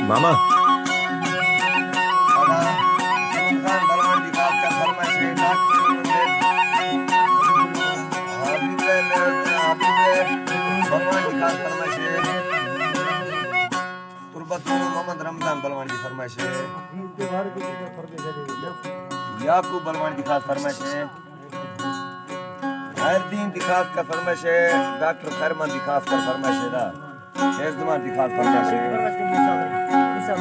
मामा आला सलमान खान बलवान की खास कर फरमाइश है हबीब बलवान की खास फरमाइश है तुर्बत मोहम्मद रमजान बलवान की फरमाइश है याकूब बलवान की खास फरमाइश है खैरदीन की खास कर फरमाइश है डॉक्टर खैरमान की खास कर फरमाइश है शेखजमान की खास फरमाइश है यूसुफ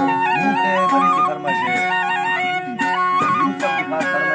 बरी की फरमाइश है यूसुफ की खास फरमाइश